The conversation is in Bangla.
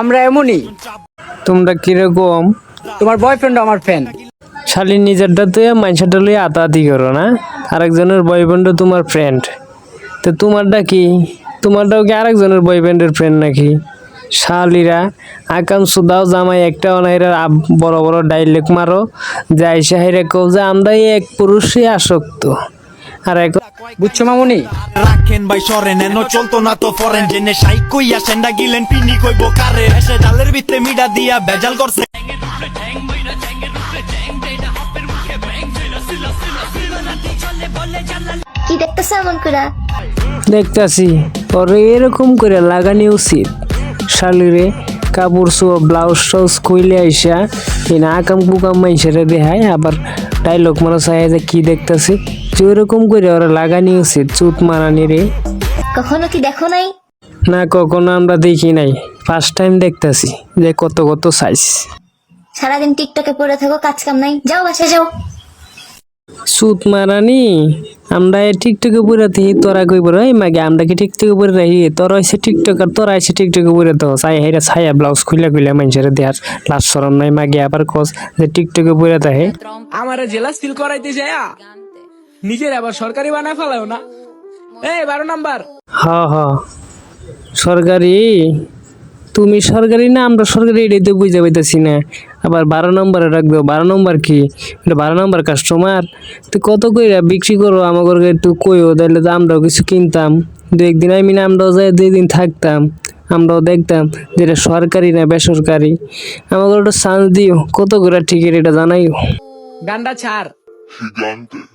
আমরা এমনই। তোমরা কিরকম? তোমার বয়ফ্রেন্ড আমার ফ্যান। শালি নিজেরটা তুই মাইনসাটা লইয়া আতাআতি করো না, আরেকজনের বয়ফ্রেন্ডও তোমার ফ্রেন্ড। তো তোমারটা কি? তোমারটাও কি আরেকজনের বয়ফ্রেন্ডের ফ্রেন্ড নাকি? শালিরা আকাম সুদাও জামাই একটা অনাইরা বড় বড় ডাইলেক মারো, যাই সাহিরে কও যে আমরা এক পুরুষে আসক্ত। আর এক বুঝছো মামুনি? রাখেন ভাই সরেন এনো চলতো না তো ফরেন জেনে সাইক কইয়া সেন্ডা গিলেন পিনি কইবো কারে এসে ডালের ভিতরে মিডা দিয়া বেজাল করছে। কি দেখতেছ এমন করে? দেখতাছি ওরে এরকম করে লাগানি উচিত। শালিরে কাপড় চোপড় ব্লাউজ টাউজ খুইলে আইসা এনা আকাম কুকাম মাইসেরা দেখায়, আবার ডাইলগ মারা চাই যে কি দেখতাছি, যে ওরকম করে ওরা লাগানি উচিত। চুত মারানি রে। কখনো কি দেখো নাই? না কখনো আমরা দেখি নাই, ফার্স্ট টাইম দেখতাছি যে কত কত সাইজ। সারাদিন টিকটকে পড়ে থাকো, কাজ কাম নাই, যাও বাসায় যাও। সুত মারানি আমরা টিকটকে পড়ে থাকি, তোরা কই পড়ে এই মাগে আমরা কি টিকটকে পড়ে রাখি? তোরা হইছে টিকটক আর তোরা হইছে টিকটকে পড়ে তো চাই হেরা ছায়া ব্লাউজ খুলে খুলে মানুষের দেহার লাশ শরম নাই মাগে আবার কস যে টিকটকে পড়ে থাকে। আমারে জেলাস ফিল করাইতে যায় নিজের আবার সরকারি বানায় ফেলাও না। এই 12 নাম্বার। হ হ সরকারি, তুমি সরকারি না আমরা সরকারি, এটাই তো বুঝতে পাইতেছি না। আবার 12 নম্বরে রাখবো, 12 নম্বর কি? এটা 12 নম্বর কাস্টমার। তো কত কইরা বিক্রি করো আমাকে একটু কইও, তাহলে তো আমরাও কিছু কিনতাম। দু একদিন আমি না আমরাও যাই 2 দিন থাকতাম, আমরাও দেখতাম যেটা সরকারি না বেসরকারি। আমাকে একটা চান্স দিও, কত করে টিকিট এটা জানাইও। গান্ডা ছাড়। Gigante.